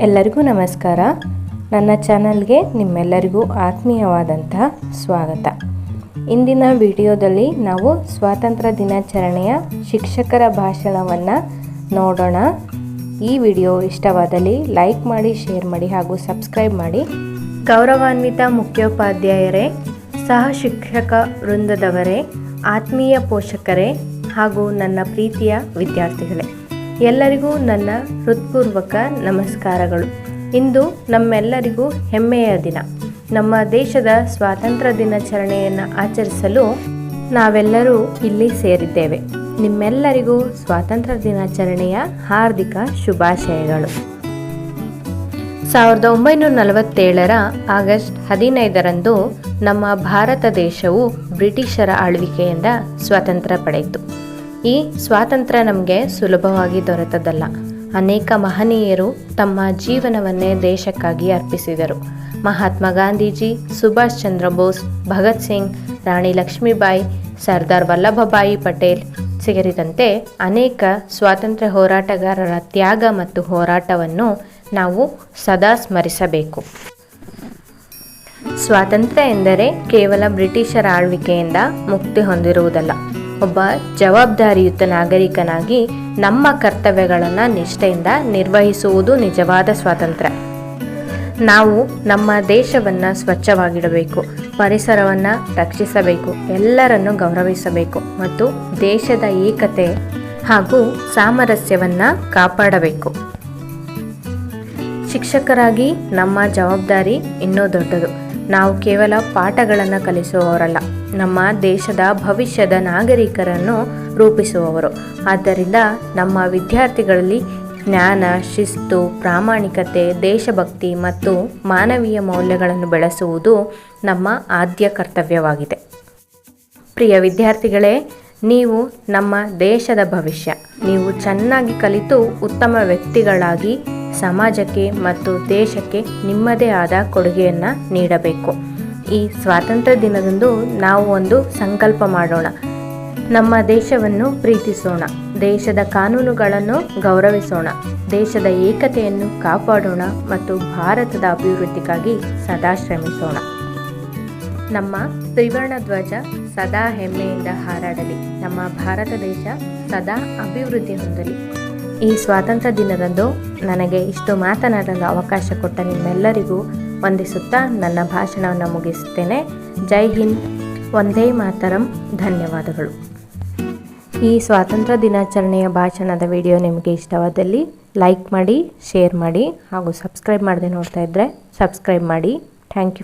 ಎಲ್ಲರಿಗೂ ನಮಸ್ಕಾರ. ನನ್ನ ಚಾನಲ್ಗೆ ನಿಮ್ಮೆಲ್ಲರಿಗೂ ಆತ್ಮೀಯವಾದಂತಹ ಸ್ವಾಗತ. ಇಂದಿನ ವಿಡಿಯೋದಲ್ಲಿ ನಾವು ಸ್ವಾತಂತ್ರ್ಯ ದಿನಾಚರಣೆಯ ಶಿಕ್ಷಕರ ಭಾಷಣವನ್ನು ನೋಡೋಣ. ಈ ವಿಡಿಯೋ ಇಷ್ಟವಾದಲ್ಲಿ ಲೈಕ್ ಮಾಡಿ, ಶೇರ್ ಮಾಡಿ ಹಾಗೂ ಸಬ್ಸ್ಕ್ರೈಬ್ ಮಾಡಿ. ಗೌರವಾನ್ವಿತ ಮುಖ್ಯೋಪಾಧ್ಯಾಯರೇ, ಸಹ ಶಿಕ್ಷಕ ವೃಂದದವರೇ, ಆತ್ಮೀಯ ಪೋಷಕರೇ ಹಾಗೂ ನನ್ನ ಪ್ರೀತಿಯ ವಿದ್ಯಾರ್ಥಿಗಳೇ, ಎಲ್ಲರಿಗೂ ನನ್ನ ಹೃತ್ಪೂರ್ವಕ ನಮಸ್ಕಾರಗಳು. ಇಂದು ನಮ್ಮೆಲ್ಲರಿಗೂ ಹೆಮ್ಮೆಯ ದಿನ. ನಮ್ಮ ದೇಶದ ಸ್ವಾತಂತ್ರ್ಯ ದಿನಾಚರಣೆಯನ್ನು ಆಚರಿಸಲು ನಾವೆಲ್ಲರೂ ಇಲ್ಲಿ ಸೇರಿದ್ದೇವೆ. ನಿಮ್ಮೆಲ್ಲರಿಗೂ ಸ್ವಾತಂತ್ರ್ಯ ದಿನಾಚರಣೆಯ ಹಾರ್ದಿಕ ಶುಭಾಶಯಗಳು. 1947 ಆಗಸ್ಟ್ 15ರಂದು ನಮ್ಮ ಭಾರತ ದೇಶವು ಬ್ರಿಟಿಷರ ಆಳ್ವಿಕೆಯಿಂದ ಸ್ವಾತಂತ್ರ್ಯ ಪಡೆಯಿತು. ಈ ಸ್ವಾತಂತ್ರ್ಯ ನಮಗೆ ಸುಲಭವಾಗಿ ದೊರೆತದಲ್ಲ. ಅನೇಕ ಮಹನೀಯರು ತಮ್ಮ ಜೀವನವನ್ನೇ ದೇಶಕ್ಕಾಗಿ ಅರ್ಪಿಸಿದರು. ಮಹಾತ್ಮ ಗಾಂಧೀಜಿ, ಸುಭಾಷ್ ಚಂದ್ರ ಬೋಸ್, ಭಗತ್ ಸಿಂಗ್, ರಾಣಿ ಲಕ್ಷ್ಮೀಬಾಯಿ, ಸರ್ದಾರ್ ವಲ್ಲಭಭಾಯಿ ಪಟೇಲ್ ಸೇರಿದಂತೆ ಅನೇಕ ಸ್ವಾತಂತ್ರ್ಯ ಹೋರಾಟಗಾರರ ತ್ಯಾಗ ಮತ್ತು ಹೋರಾಟವನ್ನು ನಾವು ಸದಾ ಸ್ಮರಿಸಬೇಕು. ಸ್ವಾತಂತ್ರ್ಯ ಎಂದರೆ ಕೇವಲ ಬ್ರಿಟಿಷರ ಆಳ್ವಿಕೆಯಿಂದ ಮುಕ್ತಿ ಹೊಂದಿರುವುದಲ್ಲ. ಒಬ್ಬ ಜವಾಬ್ದಾರಿಯುತ ನಾಗರಿಕನಾಗಿ ನಮ್ಮ ಕರ್ತವ್ಯಗಳನ್ನು ನಿಷ್ಠೆಯಿಂದ ನಿರ್ವಹಿಸುವುದು ನಿಜವಾದ ಸ್ವಾತಂತ್ರ್ಯ. ನಾವು ನಮ್ಮ ದೇಶವನ್ನು ಸ್ವಚ್ಛವಾಗಿಡಬೇಕು, ಪರಿಸರವನ್ನು ರಕ್ಷಿಸಬೇಕು, ಎಲ್ಲರನ್ನು ಗೌರವಿಸಬೇಕು ಮತ್ತು ದೇಶದ ಏಕತೆ ಹಾಗೂ ಸಾಮರಸ್ಯವನ್ನು ಕಾಪಾಡಬೇಕು. ಶಿಕ್ಷಕರಾಗಿ ನಮ್ಮ ಜವಾಬ್ದಾರಿ ಇನ್ನೂ ದೊಡ್ಡದು. ನಾವು ಕೇವಲ ಪಾಠಗಳನ್ನು ಕಲಿಸುವವರಲ್ಲ, ನಮ್ಮ ದೇಶದ ಭವಿಷ್ಯದ ನಾಗರಿಕರನ್ನು ರೂಪಿಸುವವರು. ಆದ್ದರಿಂದ ನಮ್ಮ ವಿದ್ಯಾರ್ಥಿಗಳಲ್ಲಿ ಜ್ಞಾನ, ಶಿಸ್ತು, ಪ್ರಾಮಾಣಿಕತೆ, ದೇಶಭಕ್ತಿ ಮತ್ತು ಮಾನವೀಯ ಮೌಲ್ಯಗಳನ್ನು ಬೆಳೆಸುವುದು ನಮ್ಮ ಆದ್ಯ ಕರ್ತವ್ಯವಾಗಿದೆ. ಪ್ರಿಯ ವಿದ್ಯಾರ್ಥಿಗಳೇ, ನೀವು ನಮ್ಮ ದೇಶದ ಭವಿಷ್ಯ. ನೀವು ಚೆನ್ನಾಗಿ ಕಲಿತು ಉತ್ತಮ ವ್ಯಕ್ತಿಗಳಾಗಿ ಸಮಾಜಕ್ಕೆ ಮತ್ತು ದೇಶಕ್ಕೆ ನಿಮ್ಮದೇ ಆದ ಕೊಡುಗೆಯನ್ನು ನೀಡಬೇಕು. ಈ ಸ್ವಾತಂತ್ರ್ಯ ದಿನದಂದು ನಾವು ಒಂದು ಸಂಕಲ್ಪ ಮಾಡೋಣ. ನಮ್ಮ ದೇಶವನ್ನು ಪ್ರೀತಿಸೋಣ, ದೇಶದ ಕಾನೂನುಗಳನ್ನು ಗೌರವಿಸೋಣ, ದೇಶದ ಏಕತೆಯನ್ನು ಕಾಪಾಡೋಣ ಮತ್ತು ಭಾರತದ ಅಭಿವೃದ್ಧಿಗಾಗಿ ಸದಾ ಶ್ರಮಿಸೋಣ. ನಮ್ಮ ತ್ರಿವರ್ಣ ಧ್ವಜ ಸದಾ ಹೆಮ್ಮೆಯಿಂದ ಹಾರಾಡಲಿ. ನಮ್ಮ ಭಾರತ ದೇಶ ಸದಾ ಅಭಿವೃದ್ಧಿ ಹೊಂದಲಿ. ಈ ಸ್ವಾತಂತ್ರ್ಯ ದಿನದಂದು ನನಗೆ ಇಷ್ಟು ಮಾತನಾಡಲು ಅವಕಾಶ ಕೊಟ್ಟ ನಿಮ್ಮೆಲ್ಲರಿಗೂ ವಂದಿಸುತ್ತಾ ನನ್ನ ಭಾಷಣವನ್ನು ಮುಗಿಸುತ್ತೇನೆ. ಜೈ ಹಿಂದ್, ವಂದೇ ಮಾತರಂ. ಧನ್ಯವಾದಗಳು. ಈ ಸ್ವಾತಂತ್ರ್ಯ ದಿನಾಚರಣೆಯ ಭಾಷಣದ ವಿಡಿಯೋ ನಿಮಗೆ ಇಷ್ಟವಾದಲ್ಲಿ ಲೈಕ್ ಮಾಡಿ, ಶೇರ್ ಮಾಡಿ ಹಾಗೂ ಸಬ್ಸ್ಕ್ರೈಬ್ ಮಾಡದೆ ನೋಡ್ತಾ ಇದ್ದರೆ ಸಬ್ಸ್ಕ್ರೈಬ್ ಮಾಡಿ. Thank you.